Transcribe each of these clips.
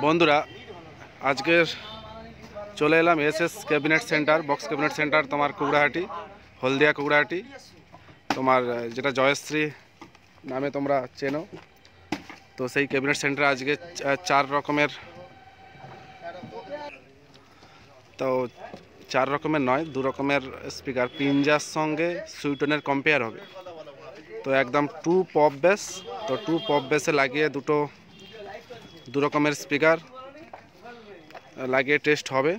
বন্ধুরা আজকের চলে এলাম SS cabinet centre, box cabinet centre তোমার কুকড়াহাটি, হলদিয়া কুকড়াহাটি, তোমার যেটা জয়শ্রী নামে তোমরা চেনো। তো সেই ক্যাবিনেট সেন্টারে আজকে 4 রকমের, তো 4 রকমের নয় 2 রকমের স্পিকার পিঞ্জার সঙ্গে সুইটনের কম্পেয়ার হবে। তো একদম 2 পপ বেস, তো 2 পপ বেসে লাগিয়ে দু রকমের স্পিকার লাগিয়ে টেস্ট হবে।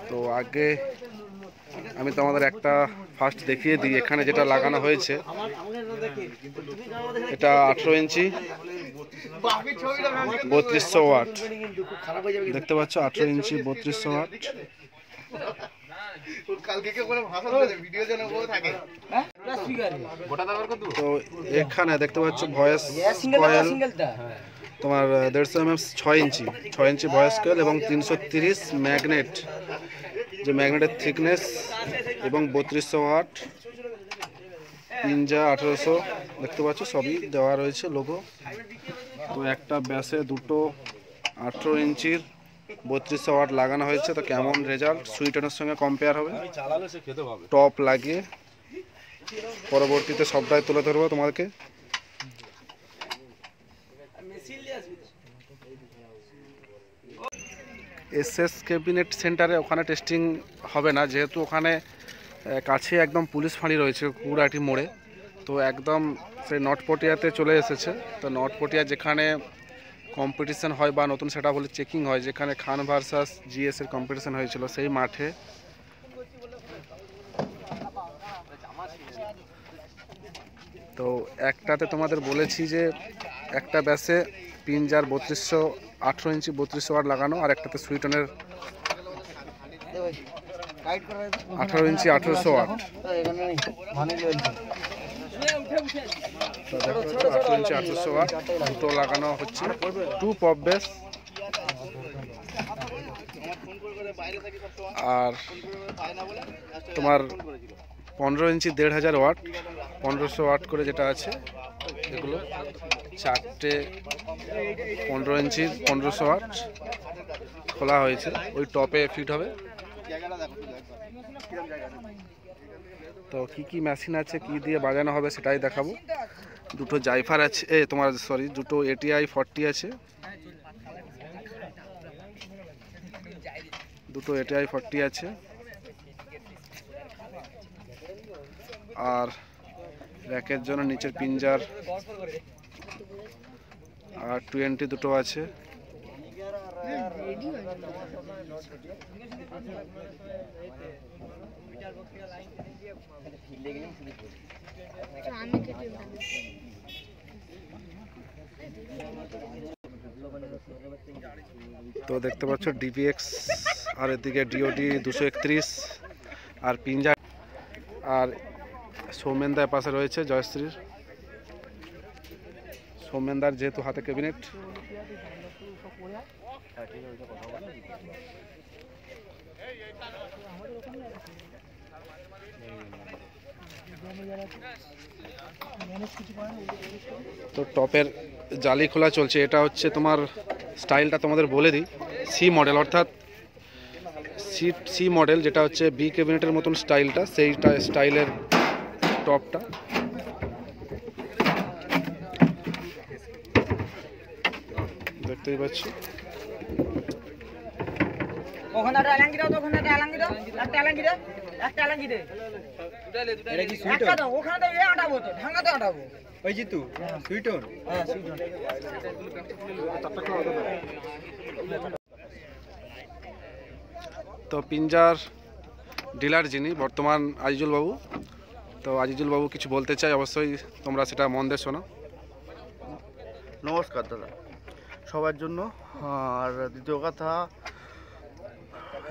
তো আগে আমি তোমাদের একটা ফার্স্ট দেখিয়ে দিই। এখানে যেটা লাগানো হয়েছে এটা 18 ইঞ্চি 3200 ওয়াট, দেখতে পাচ্ছ 18 ইঞ্চি 3200 ওয়াট। তো এখানে দেখতে পাচ্ছ ভয়েস কয়েল তোমার 150 mm 6 ইঞ্চি ভয়েস কয়েল এবং 330 ম্যাগনেট, যে ম্যাগনেটের থিকনেস, এবং 3200 ওয়াট পিঞ্জা 1800 দেখতে পাচ্ছ, সবই দেওয়া রয়েছে লোগো। তো একটা ব্যাসে দুটো 18 ইঞ্চির 3200 ওয়াট লাগানো হয়েছে। তো কেমন রেজাল্ট সুইটনের সঙ্গে কম্পেয়ার হবে টপ লাগিয়ে পরবর্তীতে সবটাই তুলে ধরবো তোমাদেরকে। এসএস ক্যাবিনেট সেন্টারে ওখানে টেস্টিং হবে না, যেহেতু ওখানে কাছে একদম পুলিশ ফাঁড়ি রয়েছে কুকড়াহাটি মোড়ে। তো একদম সেই নটপটিয়াতে চলে এসেছে। তো নটপটিয়া যেখানে কম্পিটিশান হয় বা নতুন সেটা বলে চেকিং হয়, যেখানে খান ভার্সাস জিএস এর কম্পিটিশান হয়েছিল সেই মাঠে। তো একটাতে তোমাদের বলেছি যে একটা ব্যাসে পিঞ্জার 18 ইঞ্চি 3200 ওয়াট লাগানো, আর একটাতে সুইটনের 18 ইঞ্চি 1800 ওয়াট। 18 ইঞ্চি 1800 ওয়াট দুটো লাগানো হচ্ছে, 2 পপ বেস। আর তোমার 15 ইঞ্চি 1500 ওয়াট 1500 ওয়াট করে যেটা আছে, এগুলো চারটে 15 ইঞ্চি 1500 ওয়াট খোলা হয়েছে, ওই টপে ফিট হবে। তো কি মেশিন আছে, কি দিয়ে বাজানো হবে সেটাই দেখাবো। দুটো জাইফার আছে, দুটো ATI 40 আছে, দুটো ATI 40 আছে, আর র্যাকের জন্য নিচের পিঞ্জার আর 20 দুটো আছে। তো দেখতে পাচ্ছ DPX, আর এদিকে DOD 231 আর পিঞ্জার, আর সৌমেনদার পাশে রয়েছে জয়শ্রীর। সৌমেনদার যেহেতু হাতে ক্যাবিনেট। তো টপের জালি খোলা চলছে। এটা হচ্ছে তোমার স্টাইলটা তোমাদের বলে দিই, সি মডেল, অর্থাৎ সি মডেল, যেটা হচ্ছে বি ক্যাবিনেটের মতন স্টাইলটা, সেইটা স্টাইলের টপটা। দেখতেই পাচ্ছি। তো পিঞ্জার ডিলার যিনি বর্তমান আজিজুল বাবু, তো আজিজুল বাবু কিছু বলতে চাই, অবশ্যই তোমরা সেটা মন দিয়ে শোনো। নমস্কার দাদা সবার জন্য। আর দ্বিতীয় কথা,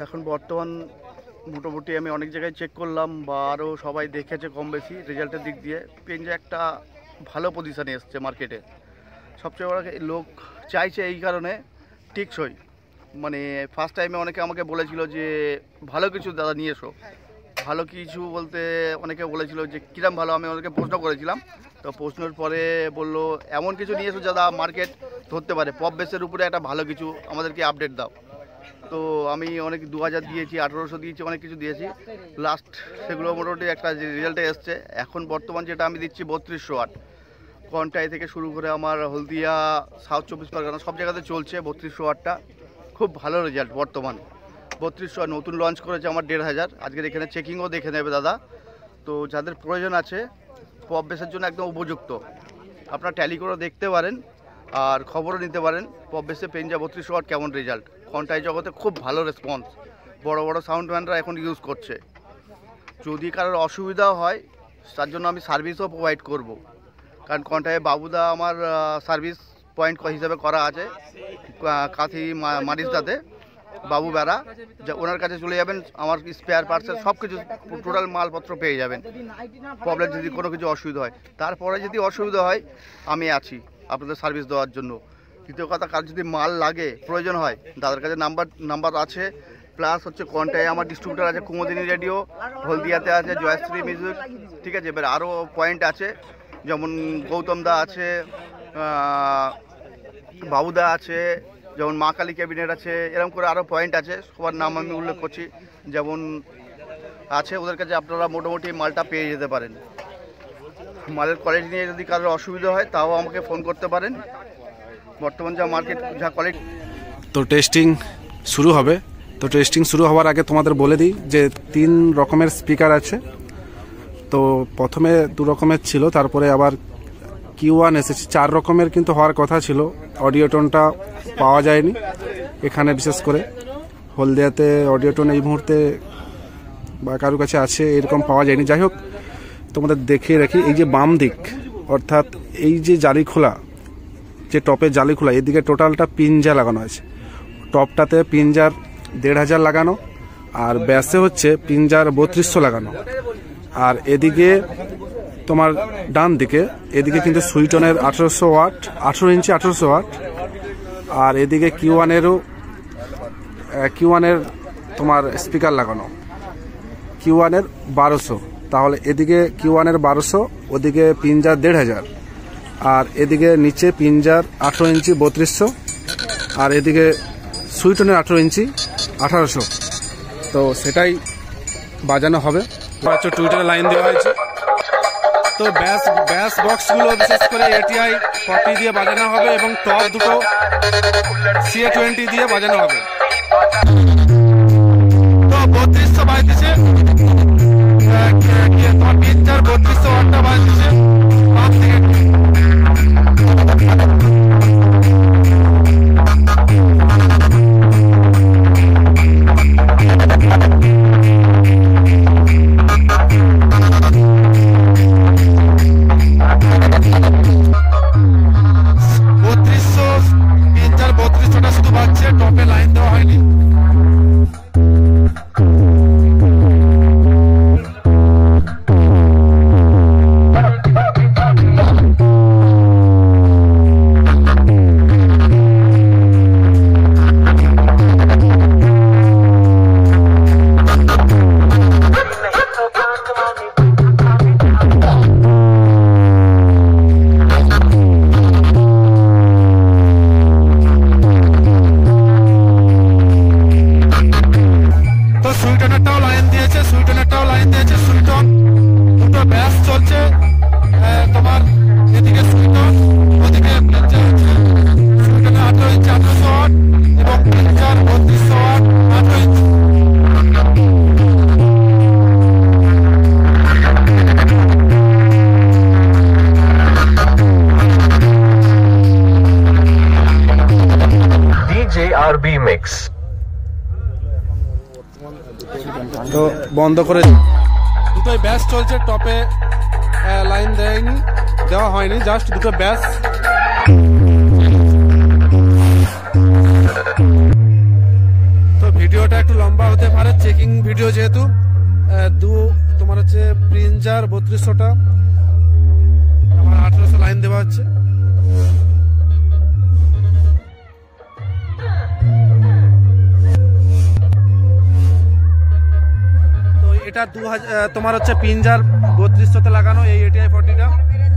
এখন বর্তমান মোটামুটি আমি অনেক জায়গায় চেক করলাম, বা আরও সবাই দেখেছে কম বেশি রেজাল্টের দিক দিয়ে, পেঞ্জা একটা ভালো পজিশানে এসছে মার্কেটে। সবচেয়ে বড় লোক চাইছে এই কারণে টেকসই, মানে ফার্স্ট টাইমে অনেকে আমাকে বলেছিল যে ভালো কিছু দাদা নিয়ে এসো, ভালো কিছু বলতে অনেকে বলেছিল যে কিরম ভালো, আমি ওদেরকে প্রশ্ন করেছিলাম। তো প্রশ্নের পরে বললো এমন কিছু নিয়ে এসো যারা মার্কেট ধরতে পারে, পপ বেসের উপরে একটা ভালো কিছু আমাদেরকে আপডেট দাও। তো আমি অনেক 2000 দিয়েছি, 1800 দিয়েছি, অনেক কিছু দিয়েছি। লাস্ট সেগুলো মোটামুটি একটা রেজাল্টে এসছে। এখন বর্তমান যেটা আমি দিচ্ছি 3200 ওয়াট, কন্টাই থেকে শুরু করে আমার হলদিয়া, সাউথ 24 পরগনা সব জায়গাতে চলছে 3200 ওয়াটটা। খুব ভালো রেজাল্ট বর্তমান। 3200 নতুন লঞ্চ করেছে আমার 1500। আজকের এখানে চেকিংও দেখে নেবে দাদা। তো যাদের প্রয়োজন আছে পপ বেসের জন্য একদম উপযুক্ত, আপনারা ট্যালি করে দেখতে পারেন আর খবরও নিতে পারেন পপ বেসে পেঞ্জা 3200 ওয়াট কেমন রেজাল্ট। কন্টাই জগতে খুব ভালো রেসপন্স, বড় বড় সাউন্ডম্যানরা এখন ইউজ করছে। যদি কারোর অসুবিধা হয় তার জন্য আমি সার্ভিসও প্রোভাইড করব, কারণ কন্টাইয়ে বাবুদা আমার সার্ভিস পয়েন্ট হিসাবে করা আছে কাঁথি মারিসদাতে। বাবু বেড়া, যা ওনার কাছে চলে যাবেন, আমার স্পেয়ার পার্টসের সব কিছু টোটাল মালপত্র পেয়ে যাবেন। প্রবলেম যদি কোনো কিছু অসুবিধা হয়, তারপরে যদি অসুবিধা হয় আমি আছি আপনাদের সার্ভিস দেওয়ার জন্য। দ্বিতীয় কথা, কার যদি মাল লাগে প্রয়োজন হয় দাদার কাছে নাম্বার আছে। প্লাস হচ্ছে কন্টাই আমার ডিস্ট্রিবিউটার আছে, কুমোদিনী রেডিও, হলদিয়াতে আছে জয়শ্রী মিউজিক, ঠিক আছে। এবার আরও পয়েন্ট আছে, যেমন গৌতম দা আছে, বাবুদা আছে, যেমন মা কালী ক্যাবিনেট আছে, এরকম করে আরও পয়েন্ট আছে, সবার নাম আমি উল্লেখ করছি যেমন আছে। ওদের কাছে আপনারা মোটামুটি মালটা পেয়ে যেতে পারেন। মালের কোয়ালিটি নিয়ে যদি কারোর অসুবিধা হয় তাও আমাকে ফোন করতে পারেন। বর্তমান যা মার্কেট যা কোয়ালিটি। তো টেস্টিং শুরু হবে। তো টেস্টিং শুরু হওয়ার আগে তোমাদের বলে দিই যে 3 রকমের স্পিকার আছে। তো প্রথমে 2 রকমের ছিল, তারপরে আবার Q1 এসেছে। 4 রকমের কিন্তু হওয়ার কথা ছিল, অডিও টোনটা পাওয়া যায়নি এখানে। বিশেষ করে হলদিয়াতে অডিও টোন এই মুহূর্তে বা কারোর কাছে আছে এরকম পাওয়া যায়নি। যাই হোক, তোমাদের দেখিয়ে রাখি, এই যে বাম দিক অর্থাৎ এই যে জালি খোলা, যে টপের জালি খোলা, এদিকে টোটালটা পিঞ্জা লাগানো আছে। টপটাতে পিঞ্জার 1500 লাগানো, আর ব্যাসে হচ্ছে পিঞ্জার 3200 লাগানো। আর এদিকে তোমার ডান দিকে এদিকে কিন্তু সুইটনের 1800 ওয়াট, 18 ইঞ্চি 1800 ওয়াট। আর এদিকে Q1 তোমার স্পিকার লাগানো, Q1 1200। তাহলে এদিকে Q1 1200, ওদিকে পিঞ্জার 1500, আর এদিকে নিচে পিঞ্জার 18 ইঞ্চি 3200, আর এদিকে সুইটনের 18 ইঞ্চি 1800। তো সেটাই বাজানো হবে। টুইটারে লাইন দেওয়া হয়েছে। তো ব্যাস বক্সগুলো বিশেষ করে ATI 40 দিয়ে বাজানো হবে এবং টপ দুটো CA20 দিয়ে বাজানো হবে। তো 3200 বাজতেছে, পিঞ্জার 3200 ওয়াটটা বাজতেছে। তো বন্ধ করে দুটোই ব্যাস চলছে, টপে লাইন দেওয়া হয়নি, জাস্ট দুটো ব্যাস। তো ভিডিওটা একটু লম্বা হতে পারে, চেকিং ভিডিও যেহেতু। তোমার হচ্ছে পিঞ্জার 3200টা, আমার 1800 লাইন দেওয়া হচ্ছে। এটা 2000 তোমার হচ্ছে পিঞ্জার 3200তে লাগানো এই ATI 40টা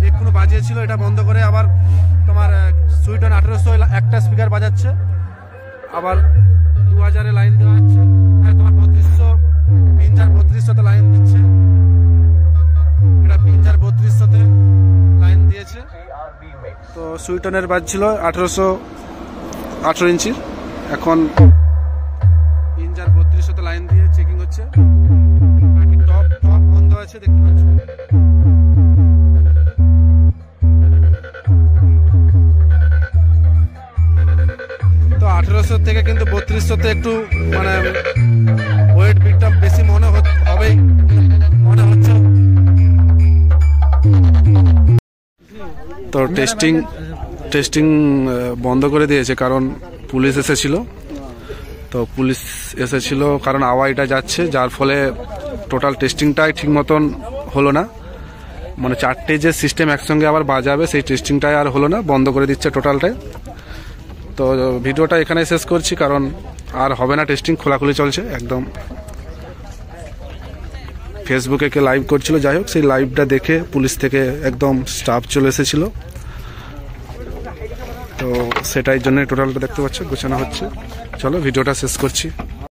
এক্ষুনি বাজিয়েছিল, এটা বন্ধ করে আবার তোমার সুইটন 1800 একটা স্পিকার বাজাচ্ছে, আবার 2000-এ লাইন দেওয়া হচ্ছে, তোমার 3200 পিঞ্জার 3200তে লাইন দিচ্ছে, এটা পিঞ্জার 3200তে লাইন দিয়েছে। তো সুইটনের বাজছিল 18 ইঞ্চির, এখন পিঞ্জার 3200তে লাইন দিয়ে চেকিং হচ্ছে। টপ টপ বন্ধ আছে দেখতে পাচ্ছ। তো 1800 থেকে কিন্তু 3200তে একটু মানে ওয়েট বিটটা বেশি মনে হবেই, মনে হচ্ছে। তো টেস্টিং বন্ধ করে দিয়েছে কারণ পুলিশ এসেছিল। তো পুলিশ এসেছিল কারণ আওয়াজটা যাচ্ছে, যার ফলে টোটাল টেস্টিংটাই ঠিক মতন হলো না, মানে 4টে যে সিস্টেম একসঙ্গে আবার বাজাবে সেই টেস্টিংটাই আর হলো না, বন্ধ করে দিচ্ছে টোটালটাই। তো ভিডিওটা এখানে শেষ করছি কারণ আর হবে না, টেস্টিং খোলাখুলি চলছে একদম। ফেসবুকে কে লাইভ করছিল, যাই হোক সেই লাইভটা দেখে পুলিশ থেকে একদম স্টাফ চলে এসেছিল। তো সেটাই জন্য টোটালটা দেখতে পাচ্ছ গোছানো হচ্ছে। চলো ভিডিওটা শেষ করছি।